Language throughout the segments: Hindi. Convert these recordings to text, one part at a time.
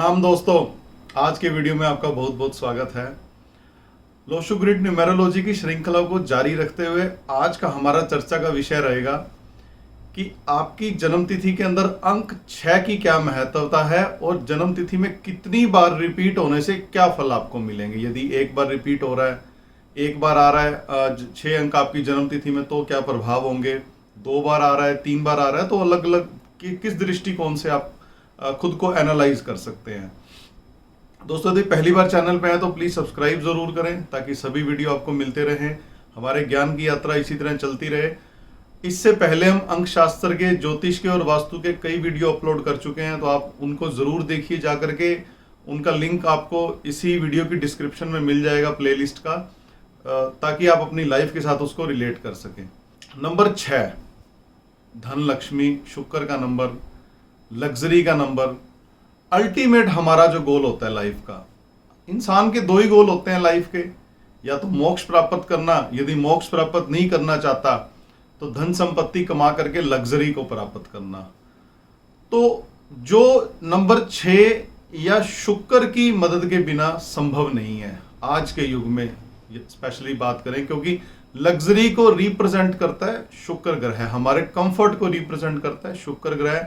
प्रणाम दोस्तों, आज के वीडियो में आपका बहुत बहुत स्वागत है। लोशो ग्रिड न्यूमेरोलॉजी की श्रृंखला को जारी रखते हुए आज का हमारा चर्चा का विषय रहेगा कि आपकी जन्म तिथि के अंदर अंक 6 की क्या महत्वता है और जन्म तिथि में कितनी बार रिपीट होने से क्या फल आपको मिलेंगे। यदि एक बार रिपीट हो रहा है, एक बार आ रहा है 6 अंक आपकी जन्म तिथि में, तो क्या प्रभाव होंगे। 2 बार आ रहा है, 3 बार आ रहा है, तो अलग अलग किस दृष्टिकोण से आप खुद को एनालाइज कर सकते हैं। दोस्तों, यदि पहली बार चैनल पे आए तो प्लीज सब्सक्राइब जरूर करें ताकि सभी वीडियो आपको मिलते रहें, हमारे ज्ञान की यात्रा इसी तरह चलती रहे। इससे पहले हम अंक शास्त्र के, ज्योतिष के और वास्तु के कई वीडियो अपलोड कर चुके हैं, तो आप उनको जरूर देखिए जा करके। उनका लिंक आपको इसी वीडियो की डिस्क्रिप्शन में मिल जाएगा, प्लेलिस्ट का, ताकि आप अपनी लाइफ के साथ उसको रिलेट कर सकें। नंबर 6, धन लक्ष्मी, शुक्र का नंबर, लग्जरी का नंबर, अल्टीमेट हमारा जो गोल होता है लाइफ का। इंसान के 2 ही गोल होते हैं लाइफ के, या तो मोक्ष प्राप्त करना, यदि मोक्ष प्राप्त नहीं करना चाहता तो धन संपत्ति कमा करके लग्जरी को प्राप्त करना। तो जो नंबर 6 या शुक्र की मदद के बिना संभव नहीं है आज के युग में, स्पेशली बात करें, क्योंकि लग्जरी को रिप्रेजेंट करता है शुक्र ग्रह, हमारे कंफर्ट को रिप्रेजेंट करता है शुक्र ग्रह।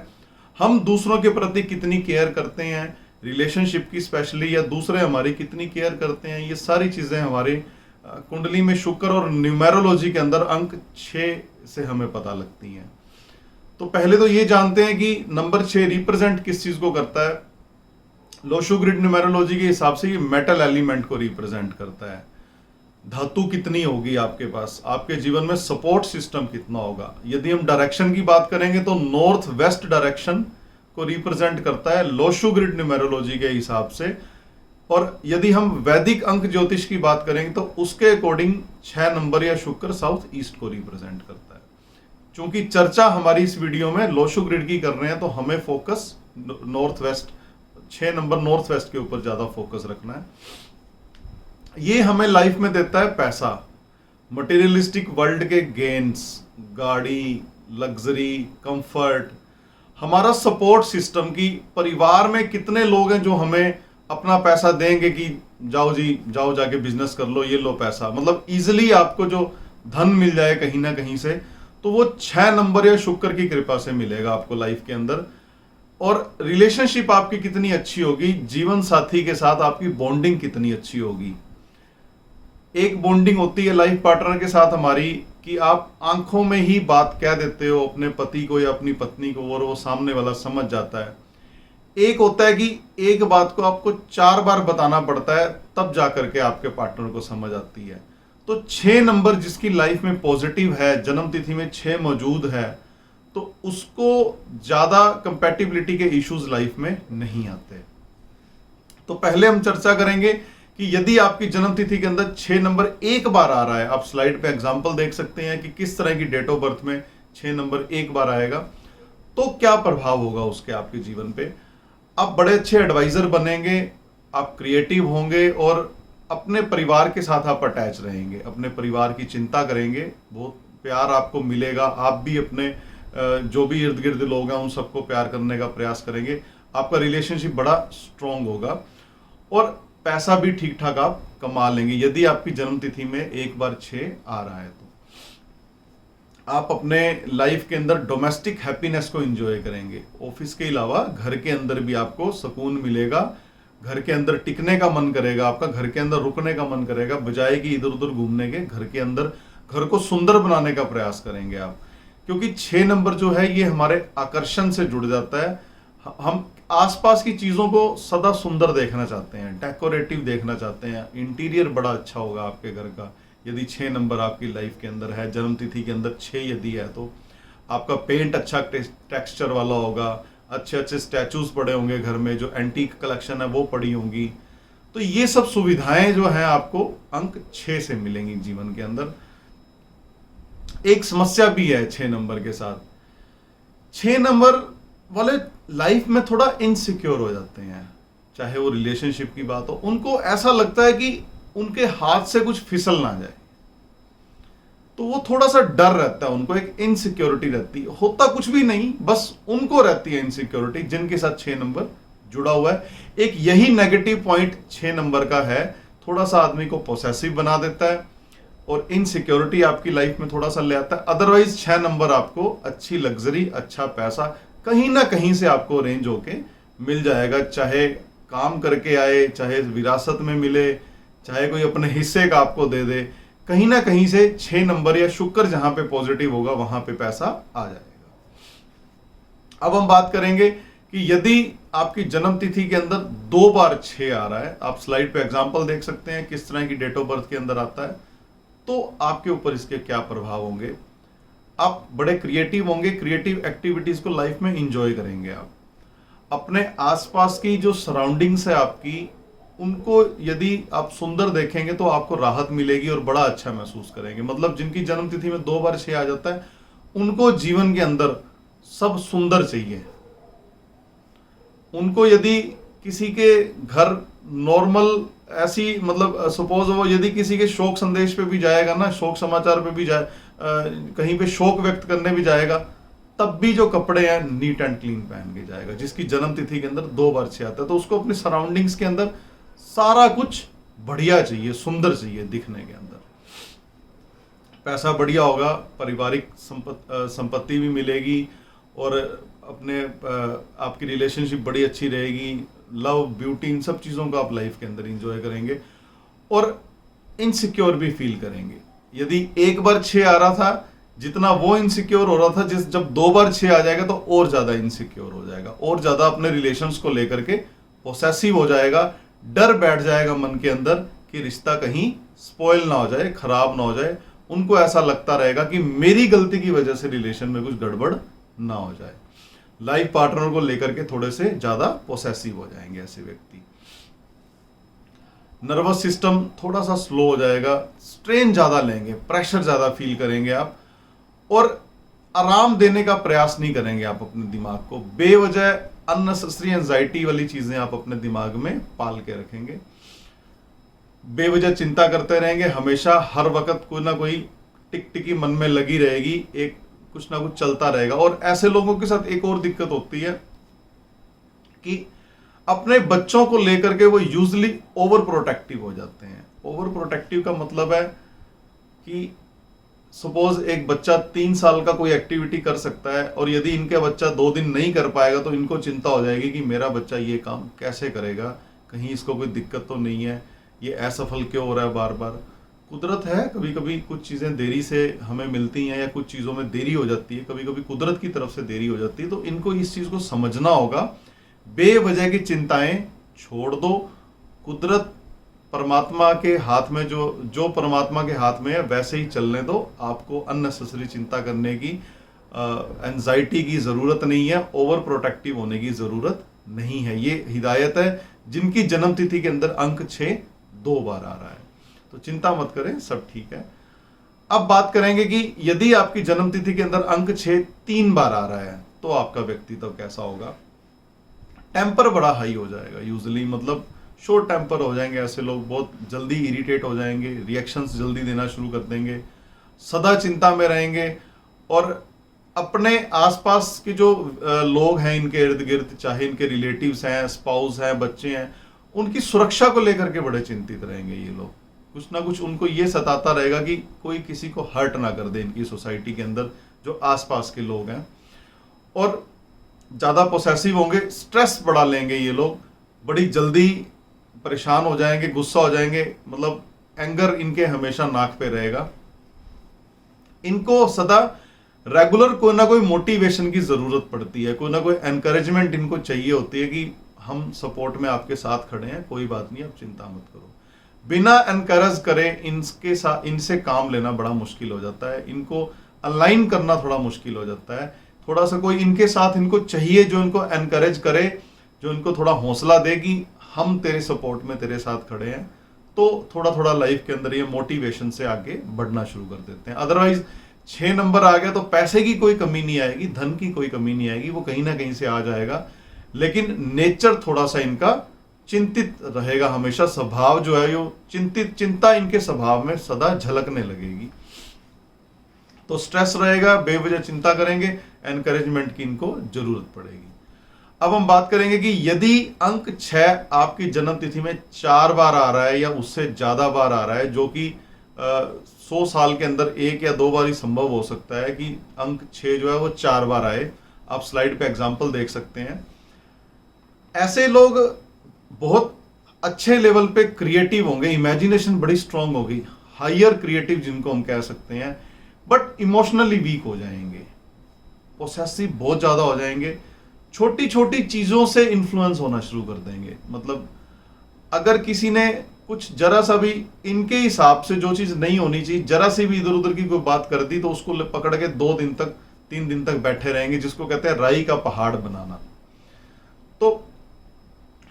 हम दूसरों के प्रति कितनी केयर करते हैं, रिलेशनशिप की स्पेशली, या दूसरे हमारी कितनी केयर करते हैं, ये सारी चीजें हमारी कुंडली में शुक्र और न्यूमेरोलॉजी के अंदर अंक 6 से हमें पता लगती हैं। तो पहले तो ये जानते हैं कि नंबर 6 रिप्रेजेंट किस चीज को करता है। लोशो ग्रिड न्यूमेरोलॉजी के हिसाब से ये मेटल एलिमेंट को रिप्रेजेंट करता है। धातु कितनी होगी आपके पास, आपके जीवन में सपोर्ट सिस्टम कितना होगा। यदि हम डायरेक्शन की बात करेंगे तो नॉर्थ वेस्ट डायरेक्शन को रिप्रेजेंट करता है लोशो ग्रिड न्यूमेरोलॉजी के हिसाब से। और यदि हम वैदिक अंक ज्योतिष की बात करेंगे तो उसके अकॉर्डिंग 6 नंबर या शुक्र साउथ ईस्ट को रिप्रेजेंट करता है। चूंकि चर्चा हमारी इस वीडियो में लोशो ग्रिड की कर रहे हैं, तो हमें focus north west, 6 number north west के ऊपर ज्यादा फोकस रखना है। ये हमें लाइफ में देता है पैसा, मटेरियलिस्टिक वर्ल्ड के गेन्स, गाड़ी, लग्जरी, कंफर्ट, हमारा सपोर्ट सिस्टम की परिवार में कितने लोग हैं जो हमें अपना पैसा देंगे कि जाओ जी, जाओ जाके बिजनेस कर लो, ये लो पैसा, मतलब इजिली आपको जो धन मिल जाए कहीं ना कहीं से, तो वो 6 नंबर या शुक्र की कृपा से मिलेगा आपको लाइफ के अंदर। और रिलेशनशिप आपकी कितनी अच्छी होगी, जीवन साथी के साथ आपकी बॉन्डिंग कितनी अच्छी होगी। एक बॉन्डिंग होती है लाइफ पार्टनर के साथ हमारी कि आप आंखों में ही बात कह देते हो अपने पति को या अपनी पत्नी को, और वो सामने वाला समझ जाता है। एक होता है कि एक बात को आपको 4 बार बताना पड़ता है, तब जाकर के आपके पार्टनर को समझ आती है। तो 6 नंबर जिसकी लाइफ में पॉजिटिव है, जन्म तिथि में 6 मौजूद है, तो उसको ज्यादा कंपैटिबिलिटी के इश्यूज लाइफ में नहीं आते। तो पहले हम चर्चा करेंगे कि यदि आपकी जन्म तिथि के अंदर 6 नंबर एक बार आ रहा है, आप स्लाइड पे एग्जांपल देख सकते हैं कि किस तरह की डेट ऑफ बर्थ में 6 नंबर एक बार आएगा, तो क्या प्रभाव होगा उसके आपके जीवन पे। आप बड़े अच्छे एडवाइजर बनेंगे, आप क्रिएटिव होंगे और अपने परिवार के साथ आप अटैच रहेंगे, अपने परिवार की चिंता करेंगे, बहुत प्यार आपको मिलेगा। आप भी अपने जो भी इर्द गिर्द लोग हैं उन सबको प्यार करने का प्रयास करेंगे। आपका रिलेशनशिप बड़ा स्ट्रांग होगा और पैसा भी ठीक ठाक आप कमा लेंगे। यदि आपकी जन्म तिथि में एक बार 6 आ रहा है, तो आप अपने लाइफ के अंदर डोमेस्टिक हैप्पीनेस को एंजॉय करेंगे। ऑफिस के अलावा घर के अंदर भी आपको सुकून मिलेगा, घर के अंदर टिकने का मन करेगा, आपका घर के अंदर रुकने का मन करेगा, बजाय कि इधर उधर घूमने के। घर के अंदर घर को सुंदर बनाने का प्रयास करेंगे आप, क्योंकि 6 नंबर जो है ये हमारे आकर्षण से जुड़ जाता है। हम आसपास की चीजों को सदा सुंदर देखना चाहते हैं, डेकोरेटिव देखना चाहते हैं, इंटीरियर बड़ा अच्छा होगा आपके घर का यदि 6 नंबर आपकी लाइफ के अंदर है। जन्म तिथि के अंदर 6 यदि है तो आपका पेंट अच्छा टेक्सचर वाला होगा, अच्छे अच्छे स्टैचूज पड़े होंगे घर में, जो एंटीक कलेक्शन है वो पड़ी होंगी। तो ये सब सुविधाएं जो हैं आपको अंक 6 से मिलेंगी जीवन के अंदर। एक समस्या भी है 6 नंबर के साथ, 6 नंबर वाले लाइफ में थोड़ा इनसिक्योर हो जाते हैं, चाहे वो रिलेशनशिप की बात हो। उनको ऐसा लगता है कि उनके हाथ से कुछ फिसल ना जाए, तो वो थोड़ा सा डर रहता है, उनको एक इनसिक्योरिटी रहती है। होता कुछ भी नहीं, बस उनको रहती है इनसिक्योरिटी जिनके साथ 6 नंबर जुड़ा हुआ है। एक यही नेगेटिव पॉइंट 6 नंबर का है, थोड़ा सा आदमी को पोसेसिव बना देता है और इनसिक्योरिटी आपकी लाइफ में थोड़ा सा ले आता है। अदरवाइज 6 नंबर आपको अच्छी लग्जरी, अच्छा पैसा कहीं ना कहीं से आपको अरेंज होके मिल जाएगा, चाहे काम करके आए, चाहे विरासत में मिले, चाहे कोई अपने हिस्से का आपको दे दे, कहीं ना कहीं से 6 नंबर या शुक्र जहां पे पॉजिटिव होगा वहां पे पैसा आ जाएगा। अब हम बात करेंगे कि यदि आपकी जन्म तिथि के अंदर 2 बार 6 आ रहा है, आप स्लाइड पे एग्जांपल देख सकते हैं किस तरह की डेट ऑफ बर्थ के अंदर आता है, तो आपके ऊपर इसके क्या प्रभाव होंगे। आप बड़े क्रिएटिव होंगे, क्रिएटिव एक्टिविटीज को लाइफ में इंजॉय करेंगे। आप अपने आसपास की जो सराउंडिंग्स है आपकी, उनको यदि आप सुंदर देखेंगे तो आपको राहत मिलेगी और बड़ा अच्छा महसूस करेंगे। मतलब जिनकी जन्म तिथि में 2 बार 6 आ जाता है, उनको जीवन के अंदर सब सुंदर चाहिए। उनको यदि किसी के घर नॉर्मल ऐसी, मतलब सपोज वो यदि किसी के शोक संदेश पे भी जाएगा ना, शोक समाचार पे भी जाए, कहीं पे शोक व्यक्त करने भी जाएगा, तब भी जो कपड़े हैं नीट एंड क्लीन पहन के जाएगा। जिसकी जन्म तिथि के अंदर 2 बार 6 आता है, तो उसको अपनी सराउंडिंग्स के अंदर सारा कुछ बढ़िया चाहिए, सुंदर चाहिए दिखने के अंदर। पैसा बढ़िया होगा, पारिवारिक संपत्ति भी मिलेगी और अपने आपकी रिलेशनशिप बड़ी अच्छी रहेगी, लव, ब्यूटी, इन सब चीज़ों को आप लाइफ के अंदर इंजॉय करेंगे और इनसिक्योर भी फील करेंगे। यदि 1 बार 6 आ रहा था, जितना वो इनसिक्योर हो रहा था, जब 2 बार 6 आ जाएगा तो और ज्यादा इनसिक्योर हो जाएगा, और ज्यादा अपने रिलेशंस को लेकर के पोसेसिव हो जाएगा। डर बैठ जाएगा मन के अंदर कि रिश्ता कहीं स्पॉइल ना हो जाए, खराब ना हो जाए। उनको ऐसा लगता रहेगा कि मेरी गलती की वजह से रिलेशन में कुछ गड़बड़ ना हो जाए। लाइफ पार्टनर को लेकर के थोड़े से ज्यादा पोसेसिव हो जाएंगे ऐसे व्यक्ति। नर्वस सिस्टम थोड़ा सा स्लो हो जाएगा, स्ट्रेन ज्यादा लेंगे, प्रेशर ज्यादा फील करेंगे आप, और आराम देने का प्रयास नहीं करेंगे आप अपने दिमाग को। बेवजह अननेसेसरी एंजाइटी वाली चीजें आप अपने दिमाग में पाल के रखेंगे, बेवजह चिंता करते रहेंगे, हमेशा हर वक्त कोई ना कोई टिक-टिकी मन में लगी रहेगी, एक कुछ ना कुछ चलता रहेगा। और ऐसे लोगों के साथ एक और दिक्कत होती है कि अपने बच्चों को लेकर के वो यूजली ओवर प्रोटेक्टिव हो जाते हैं। ओवर प्रोटेक्टिव का मतलब है कि सपोज एक बच्चा 3 साल का कोई एक्टिविटी कर सकता है और यदि इनका बच्चा 2 दिन नहीं कर पाएगा तो इनको चिंता हो जाएगी कि मेरा बच्चा ये काम कैसे करेगा, कहीं इसको कोई दिक्कत तो नहीं है, ये असफल क्यों हो रहा है बार बार। कुदरत है, कभी कभी कुछ चीज़ें देरी से हमें मिलती हैं या कुछ चीज़ों में देरी हो जाती है, कभी कभी कुदरत की तरफ से देरी हो जाती है। तो इनको इस चीज़ को समझना होगा, बेवजह की चिंताएं छोड़ दो। कुदरत परमात्मा के हाथ में, जो परमात्मा के हाथ में है वैसे ही चलने दो। आपको अननेसेसरी चिंता करने की, एंजाइटी की जरूरत नहीं है, ओवर प्रोटेक्टिव होने की जरूरत नहीं है। ये हिदायत है जिनकी जन्म तिथि के अंदर अंक 6 2 बार आ रहा है, तो चिंता मत करें, सब ठीक है। अब बात करेंगे कि यदि आपकी जन्म तिथि के अंदर अंक 6 3 बार आ रहा है तो आपका व्यक्तित्व कैसा होगा। टेम्पर बड़ा हाई हो जाएगा यूजुअली, मतलब शॉर्ट टेम्पर हो जाएंगे ऐसे लोग, बहुत जल्दी इरिटेट हो जाएंगे, रिएक्शंस जल्दी देना शुरू कर देंगे, सदा चिंता में रहेंगे और अपने आसपास के जो लोग हैं इनके इर्द गिर्द, चाहे इनके रिलेटिव्स हैं, स्पाउस हैं, बच्चे हैं, उनकी सुरक्षा को लेकर के बड़े चिंतित रहेंगे ये लोग। कुछ ना कुछ उनको ये सताता रहेगा कि कोई किसी को हर्ट ना कर दे इनकी सोसाइटी के अंदर जो आसपास के लोग हैं। और ज़्यादा पोसेसिव होंगे, स्ट्रेस बढ़ा लेंगे ये लोग, बड़ी जल्दी परेशान हो जाएंगे, गुस्सा हो जाएंगे, मतलब एंगर इनके हमेशा नाक पे रहेगा। इनको सदा रेगुलर कोई ना कोई मोटिवेशन की जरूरत पड़ती है, कोई ना कोई एनकरेजमेंट इनको चाहिए होती है कि हम सपोर्ट में आपके साथ खड़े हैं, कोई बात नहीं, आप चिंता मत करो। बिना एनकरेज करे इनके साथ, इनसे काम लेना बड़ा मुश्किल हो जाता है, इनको अलाइन करना थोड़ा मुश्किल हो जाता है। थोड़ा सा कोई इनके साथ इनको चाहिए जो इनको एनकरेज करे, जो इनको थोड़ा हौसला दे कि हम तेरे सपोर्ट में तेरे साथ खड़े हैं, तो थोड़ा थोड़ा लाइफ के अंदर ये मोटिवेशन से आगे बढ़ना शुरू कर देते हैं। अदरवाइज 6 नंबर आ गया तो पैसे की कोई कमी नहीं आएगी, धन की कोई कमी नहीं आएगी, वो कहीं ना कहीं से आ जाएगा, लेकिन नेचर थोड़ा सा इनका चिंतित रहेगा हमेशा। स्वभाव जो है वो चिंता इनके स्वभाव में सदा झलकने लगेगी, तो स्ट्रेस रहेगा, बेवजह चिंता करेंगे, एनकरेजमेंट की इनको जरूरत पड़ेगी। अब हम बात करेंगे कि यदि अंक 6 आपकी जन्म तिथि में 4 बार आ रहा है या उससे ज्यादा बार आ रहा है, जो कि 100 साल के अंदर 1 या 2 बार ही संभव हो सकता है कि अंक 6 जो है वो 4 बार आए। आप स्लाइड पे एग्जांपल देख सकते हैं। ऐसे लोग बहुत अच्छे लेवल पे क्रिएटिव होंगे, इमेजिनेशन बड़ी स्ट्रांग होगी, हायर क्रिएटिव जिनको हम कह सकते हैं, बट इमोशनली वीक हो जाएंगे, पोसेसिव बहुत ज्यादा हो जाएंगे, छोटी छोटी चीजों से इन्फ्लुएंस होना शुरू कर देंगे। मतलब अगर किसी ने कुछ जरा सा भी इनके हिसाब से जो चीज नहीं होनी चाहिए, जरा सी भी इधर उधर की कोई बात कर दी तो उसको पकड़ के 2 दिन तक 3 दिन तक बैठे रहेंगे, जिसको कहते हैं राई का पहाड़ बनाना। तो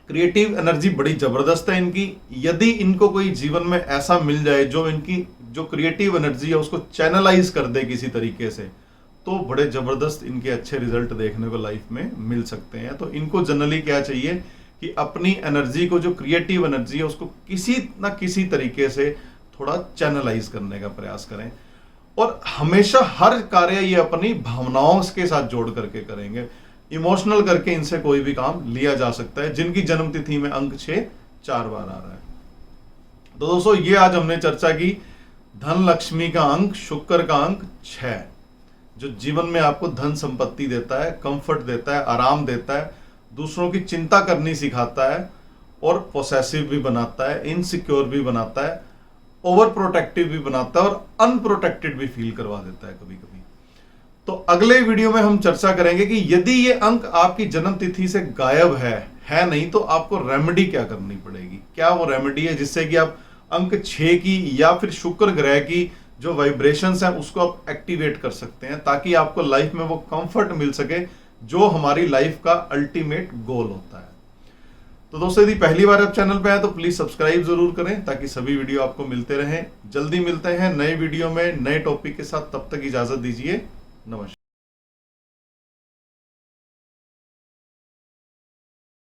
क्रिएटिव एनर्जी बड़ी जबरदस्त है इनकी। यदि इनको कोई जीवन में ऐसा मिल जाए जो इनकी जो क्रिएटिव एनर्जी है उसको चैनलाइज कर दे किसी तरीके से, तो बड़े जबरदस्त इनके अच्छे रिजल्ट देखने को लाइफ में मिल सकते हैं। तो इनको जनरली क्या चाहिए कि अपनी एनर्जी को, जो क्रिएटिव एनर्जी है, उसको किसी ना किसी तरीके से थोड़ा चैनलाइज करने का प्रयास करें, और हमेशा हर कार्य ये अपनी भावनाओं के साथ जोड़ करके करेंगे। इमोशनल करके इनसे कोई भी काम लिया जा सकता है जिनकी जन्म तिथि में अंक 6 4 बार आ रहा है। तो दोस्तों, ये आज हमने चर्चा की धन लक्ष्मी का अंक, शुक्र का अंक 6, जो जीवन में आपको धन संपत्ति देता है, कंफर्ट देता है, आराम देता है, दूसरों की चिंता करनी सिखाता है, और पोसेसिव भी बनाता है, इनसिक्योर भी बनाता है, ओवर प्रोटेक्टिव भी बनाता है, और अनप्रोटेक्टेड भी फील करवा देता है कभी कभी। तो अगले वीडियो में हम चर्चा करेंगे कि यदि ये अंक आपकी जन्म तिथि से गायब है नहीं, तो आपको रेमेडी क्या करनी पड़ेगी, क्या वो रेमेडी है जिससे कि आप अंक 6 की या फिर शुक्र ग्रह की जो वाइब्रेशंस हैं उसको आप एक्टिवेट कर सकते हैं, ताकि आपको लाइफ में वो कंफर्ट मिल सके जो हमारी लाइफ का अल्टीमेट गोल होता है। तो दोस्तों, यदि पहली बार आप चैनल पे आए तो प्लीज सब्सक्राइब जरूर करें ताकि सभी वीडियो आपको मिलते रहें। जल्दी मिलते हैं नए वीडियो में नए टॉपिक के साथ, तब तक इजाजत दीजिए, नमस्कार।